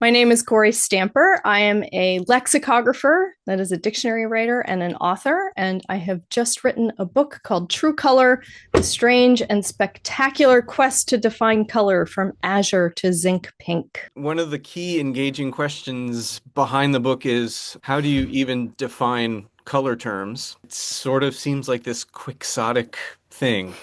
My name is Kory Stamper. I am a lexicographer, that is a dictionary writer and an author, and I have just written a book called True Color, The Strange and Spectacular Quest to Define Color from Azure to Zinc Pink. One of the key engaging questions behind the book is how do you even define color terms? It sort of seems like this quixotic thing.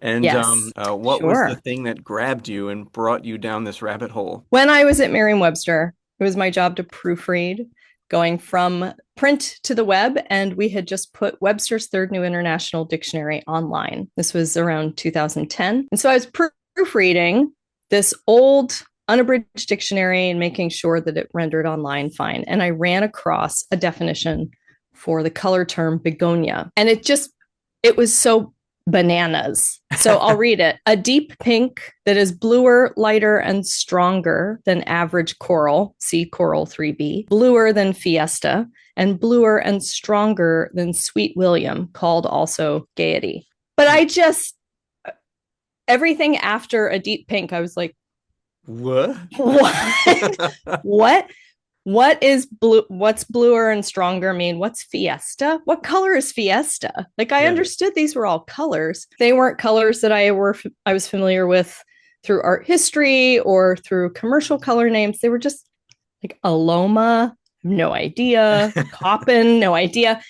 And Yes, what was the sure. thing that grabbed you and brought you down this rabbit hole? When I was at Merriam-Webster, it was my job to proofread going from print to the web, and we had just put Webster's Third New International Dictionary online. This was around 2010. And so I was proofreading this old unabridged dictionary and making sure that it rendered online fine. And I ran across a definition for the color term begonia. And it was so bananas. So I'll read it. A deep pink that is bluer, lighter, and stronger than average coral, see coral 3B, bluer than fiesta, and bluer and stronger than Sweet William, called also gaiety. But everything after a deep pink, I was like, What? what? What? What is blue? What's bluer and stronger mean? What's fiesta? What color is fiesta? Like I Right. understood these were all colors. They weren't colors that I was familiar with through art history or through commercial color names. They were just like Aloma, no idea. Coppin, no idea.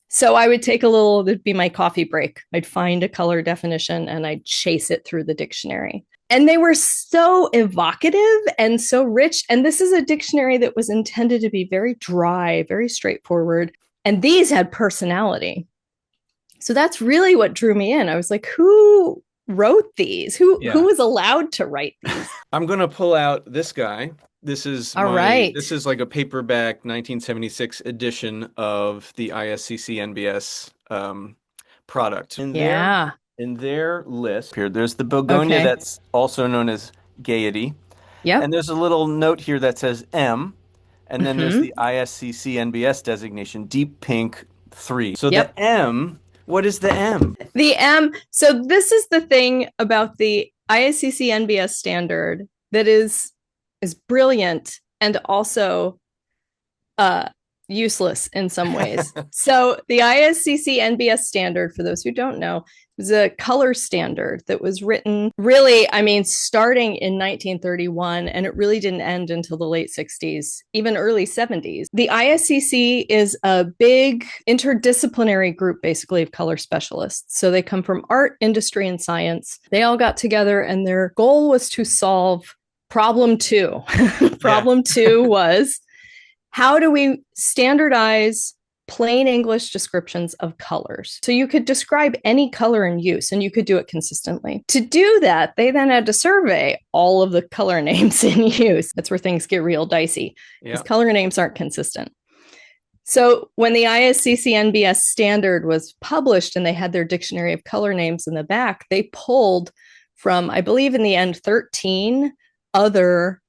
So I would take it'd be my coffee break. I'd find a color definition and I'd chase it through the dictionary. And they were so evocative and so rich. And this is a dictionary that was intended to be very dry, very straightforward. And these had personality. So that's really what drew me in. I was like, who wrote these? Who Yeah. was allowed to write these? I'm gonna pull out this guy. All right. This is like a paperback 1976 edition of the ISCC NBS product. Yeah. In their list here, there's the begonia Okay. that's also known as gaiety. Yep. And there's a little note here that says M, and then there's Mm-hmm. the ISCC NBS designation, Deep Pink 3. So the Yep. M, what is the M? The M. So this is the thing about the ISCC NBS standard that is brilliant and also uh, useless in some ways. So the ISCC NBS standard, for those who don't know, was a color standard that was written really, I mean, starting in 1931, and it really didn't end until the late 60s, even early 70s. The ISCC is a big interdisciplinary group, basically, of color specialists. So they come from art, industry, and science. They all got together, and their goal was to solve problem two. Yeah. Problem two was how do we standardize plain English descriptions of colors? So you could describe any color in use and you could do it consistently. To do that, they then had to survey all of the color names in use. That's where things get real dicey because Yeah. color names aren't consistent. So when the ISCC NBS standard was published and they had their dictionary of color names in the back, they pulled from, I believe in the end, 13 other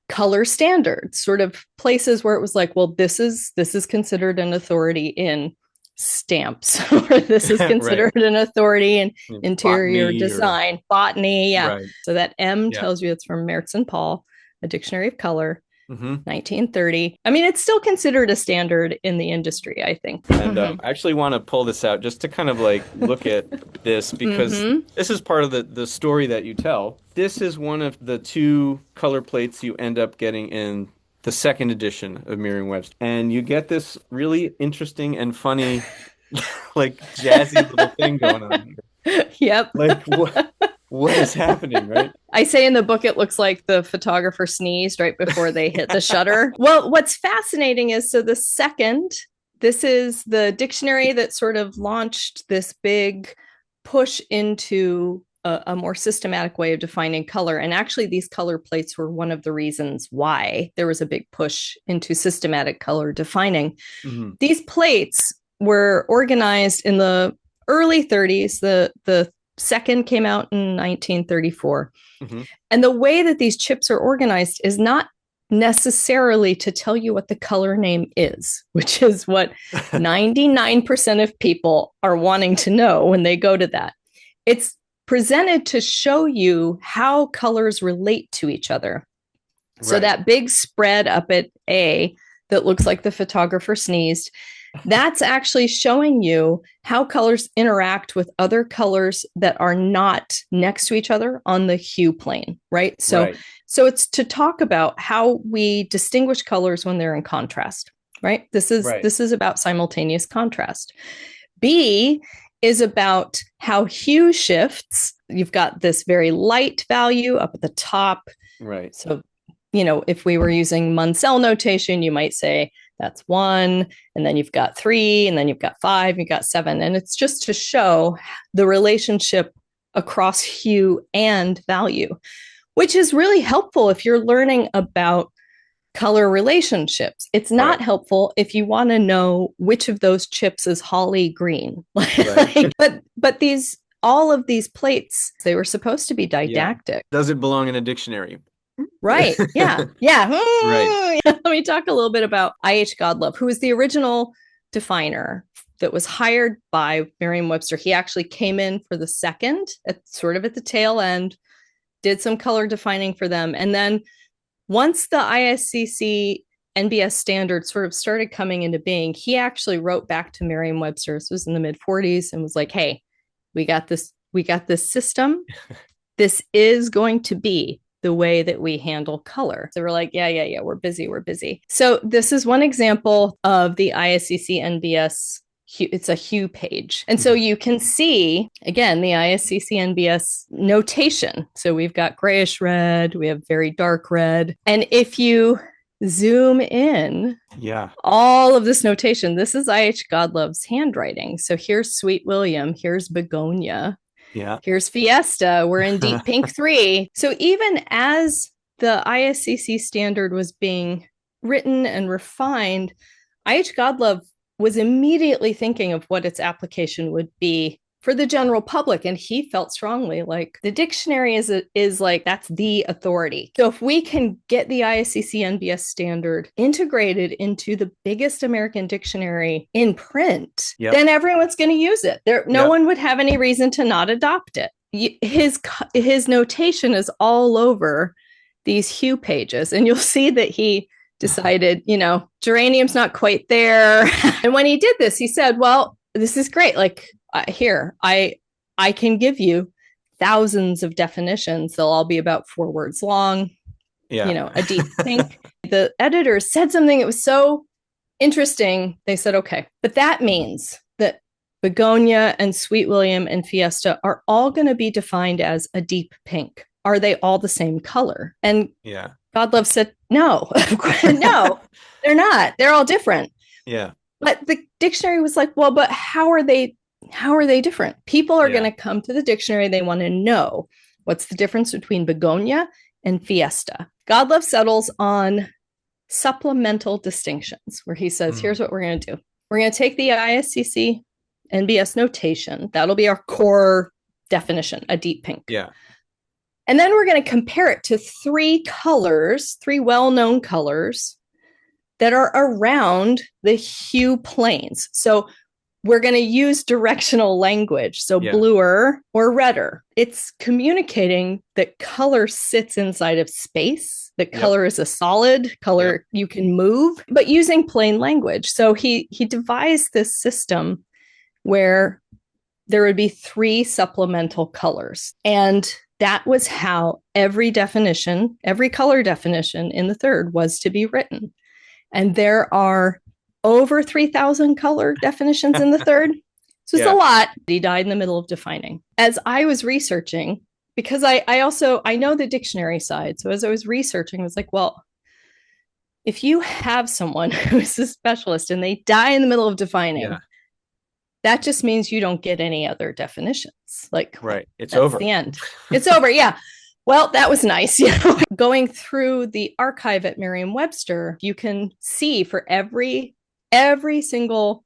color standards, sort of places where it was like, well, this is considered an authority in stamps, or this is Right. considered an authority in interior Botany or design, botany. Yeah. right. So that M Yeah. tells you it's from Mertz and Paul, a dictionary of color, Hmm. 1930. I mean, it's still considered a standard in the industry, I think. And I actually want to pull this out just to kind of like look at this because Mm-hmm. this is part of the story that you tell. This is one of the two color plates you end up getting in the second edition of Merriam-Webster. And you get this really interesting and funny, like jazzy little thing going on here. Yep. Like what is happening, right? I say in the book, it looks like the photographer sneezed right before they hit the shutter. Well, what's fascinating is this is the dictionary that sort of launched this big push into a more systematic way of defining color. And actually, these color plates were one of the reasons why there was a big push into systematic color defining. Hmm. These plates were organized in the early 30s. The second came out in 1934. Hmm. And the way that these chips are organized is not necessarily to tell you what the color name is, which is what 99% of people are wanting to know when they go to that. It's presented to show you how colors relate to each other. So Right. that big spread up at A that looks like the photographer sneezed, that's actually showing you how colors interact with other colors that are not next to each other on the hue plane, right? Right. So it's to talk about how we distinguish colors when they're in contrast, right? This is Right. this is about simultaneous contrast. B is about how hue shifts. You've got this very light value up at the top. Right. So, if we were using Munsell notation, you might say that's 1, and then you've got 3, and then you've got 5, you've got 7. And it's just to show the relationship across hue and value, which is really helpful if you're learning about color relationships. It's not Right. helpful if you want to know which of those chips is holly green. Right. But these all of these plates, they were supposed to be Yeah. didactic. Does it belong in a dictionary? Right. Yeah. Yeah. Right. Let me talk a little bit about I.H. Godlove, who was the original definer that was hired by Merriam-Webster. He actually came in for the second, at the tail end, did some color defining for them. And then once the ISCC NBS standard sort of started coming into being, he actually wrote back to Merriam-Webster. This was in the mid-40s and was like, hey, we got this system. This is going to be the way that we handle color. So we're like, yeah, we're busy. So this is one example of the ISCC NBS. It's a hue page. And so you can see, again, the ISCC NBS notation. So we've got grayish red, we have very dark red. And if you zoom in, all of this notation, this is I.H. Godlove's handwriting. So here's Sweet William, here's Begonia. Yeah. Here's Fiesta. We're in Deep Pink 3. So even as the ISCC standard was being written and refined, I.H. Godlove was immediately thinking of what its application would be for the general public. And he felt strongly like the dictionary is like, that's the authority. So if we can get the ISCC NBS standard integrated into the biggest American dictionary in print, then everyone's going to use it. No one would have any reason to not adopt it. His notation is all over these hue pages, and you'll see that he decided, geranium's not quite there. And when he did this, he said, well, this is great. Like, here, I can give you thousands of definitions. They'll all be about 4 words long. A deep pink. The editors said something that was so interesting. They said, okay, but that means that Begonia and Sweet William and Fiesta are all going to be defined as a deep pink. Are they all the same color? And Godlove said, no, no, they're not. They're all different. Yeah. But the dictionary was like, well, but how are they different? People are going to come to the dictionary. They want to know what's the difference between Begonia and Fiesta. Godlove settles on supplemental distinctions, where he says, here's what we're going to do. We're going to take the ISCC NBS notation. That'll be our core definition, a deep pink. Yeah. And then we're going to compare it to 3 well-known colors that are around the hue planes. So we're going to use directional language. So bluer or redder. It's communicating that color sits inside of space, that color is a solid, color you can move, but using plain language. So he devised this system where there would be 3 supplemental colors. And that was how every color definition in the third was to be written. And there are over 3,000 color definitions in the third. So it's a lot. He died in the middle of defining. As I was researching, because I know the dictionary side. So as I was researching, I was like, well, if you have someone who's a specialist and they die in the middle of defining, that just means you don't get any other definitions. Like, it's over. The end. It's over. Yeah. Well, that was nice. Going through the archive at Merriam-Webster, you can see for every single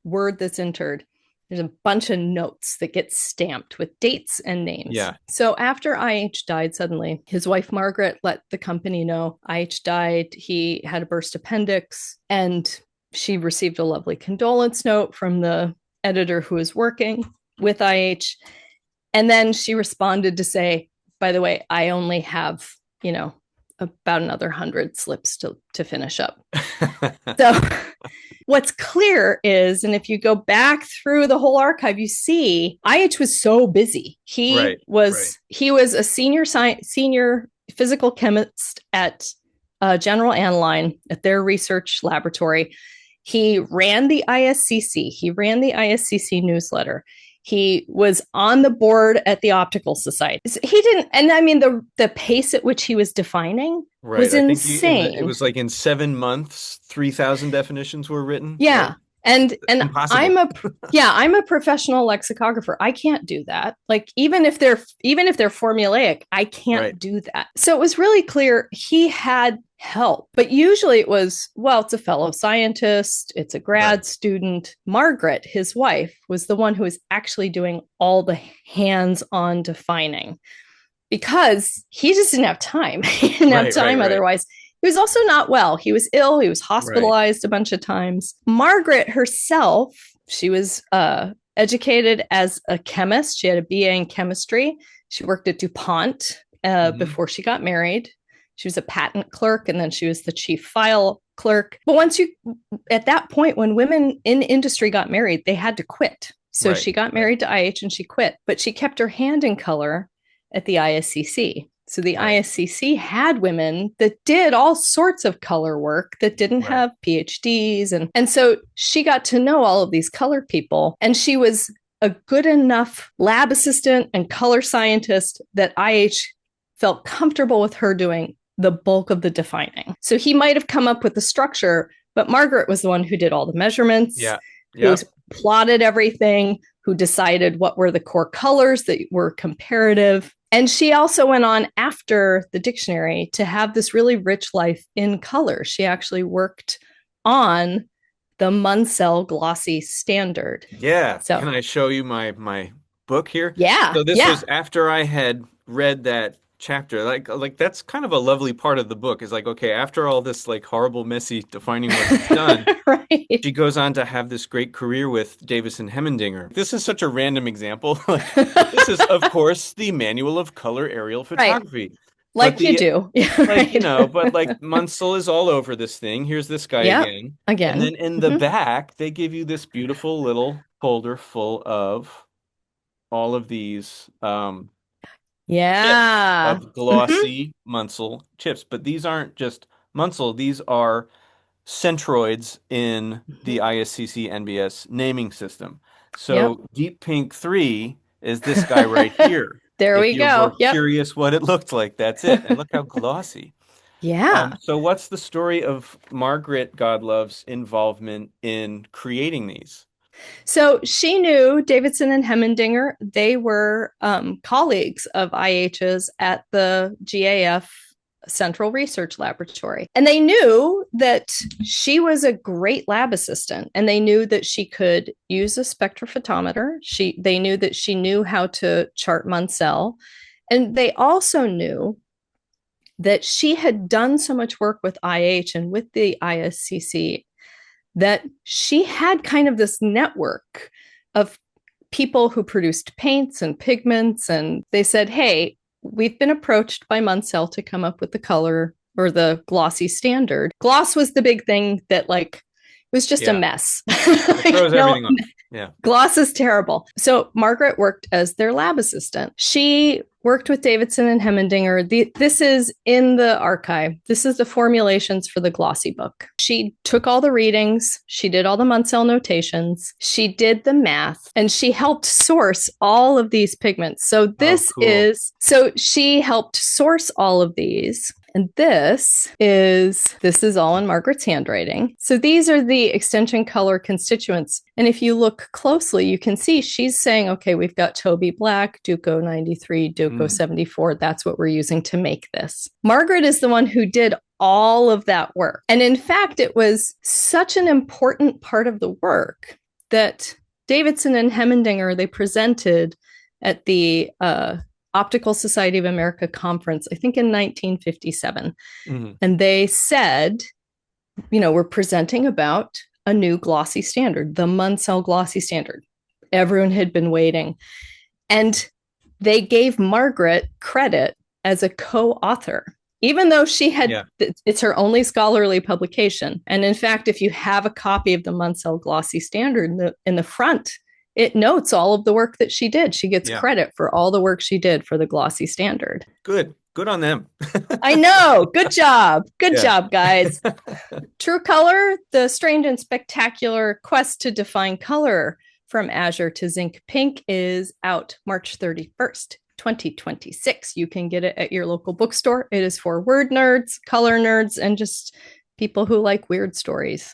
word that's entered, there's a bunch of notes that get stamped with dates and names. Yeah. So after IH died suddenly, his wife Margaret let the company know IH died. He had a burst appendix, and she received a lovely condolence note from the editor who was working with IH. And then she responded to say, by the way, I only have, about another 100 slips to finish up. So what's clear is, and if you go back through the whole archive, you see IH was so busy. He was a senior physical chemist at General Aniline at their research laboratory. He ran the ISCC. He ran the ISCC newsletter. He was on the board at the Optical Society. He didn't, and I mean, the pace at which he was defining was insane. It was like in 7 months, 3,000 definitions were written. Yeah. Right? And Impossible. I'm a professional lexicographer. I can't do that. Like even if they're formulaic, I can't do that. So it was really clear he had help. But usually it was, well, it's a fellow scientist, it's a grad student. Margaret, his wife, was the one who was actually doing all the hands-on defining because he just didn't have time. He didn't have time otherwise. He was also not well. He was ill. He was hospitalized a bunch of times. Margaret herself, she was educated as a chemist. She had a BA in chemistry. She worked at DuPont before she got married. She was a patent clerk, and then she was the chief file clerk. But at that point, when women in industry got married, they had to quit. So she got married to IH and she quit, but she kept her hand in color at the ISCC. So the ISCC had women that did all sorts of color work that didn't have PhDs. And so she got to know all of these color people. And she was a good enough lab assistant and color scientist that IH felt comfortable with her doing the bulk of the defining. So he might have come up with the structure, but Margaret was the one who did all the measurements, who plotted everything, who decided what were the core colors that were comparative. And she also went on after the dictionary to have this really rich life in color. She actually worked on the Munsell glossy standard. Yeah. So, can I show you my book here? Yeah. So this was after I had read that chapter. Like that's kind of a lovely part of the book is like, okay, after all this like horrible, messy defining work is done, she goes on to have this great career with Davison Hemmendinger. This is such a random example. This is, of course, the Manual of Color Aerial Photography. Like you do. But like Munsell is all over this thing. Here's this guy again. And then in the back, they give you this beautiful little folder full of all of these chips of glossy Munsell chips. But these aren't just Munsell. These are centroids in the ISCC NBS naming system. So Deep Pink 3 is this guy right here. There we go. If you're curious what it looked like, that's it. And look how glossy. So what's the story of Margaret Godlove's involvement in creating these? So she knew Davidson and Hemmendinger. They were colleagues of IH's at the GAF Central Research Laboratory. And they knew that she was a great lab assistant, and they knew that she could use a spectrophotometer. They knew that she knew how to chart Munsell. And they also knew that she had done so much work with IH and with the ISCC that she had kind of this network of people who produced paints and pigments. And they said, hey, we've been approached by Munsell to come up with the color or the glossy standard. Gloss was the big thing that like was just a mess. It throws everything off. Yeah. Gloss is terrible. So Margaret worked as their lab assistant. She worked with Davidson and Hemmendinger. This is in the archive. This is the formulations for the glossy book. She took all the readings. She did all the Munsell notations. She did the math, and she helped source all of these pigments. So so she helped source all of these. And this is all in Margaret's handwriting. So these are the extension color constituents. And if you look closely, you can see she's saying, okay, we've got Toby Black, Duco 93, Duco 74. That's what we're using to make this. Margaret is the one who did all of that work. And in fact, it was such an important part of the work that Davidson and Hemmendinger, they presented at the Optical Society of America conference, I think in 1957. And they said, we're presenting about a new glossy standard, the Munsell glossy standard. Everyone had been waiting. And they gave Margaret credit as a co-author even though she had, Yeah. it's her only scholarly publication. And in fact, if you have a copy of the Munsell Glossy Standard in the front, it notes all of the work that she did. She gets Yeah. credit for all the work she did for the Glossy Standard. Good. Good on them. I know. Good job. Good Yeah. job, guys. True Color, the strange and spectacular quest to define color from Azure to Zinc Pink is out March 31st. 2026. You can get it at your local bookstore. It is for word nerds, color nerds, and just people who like weird stories.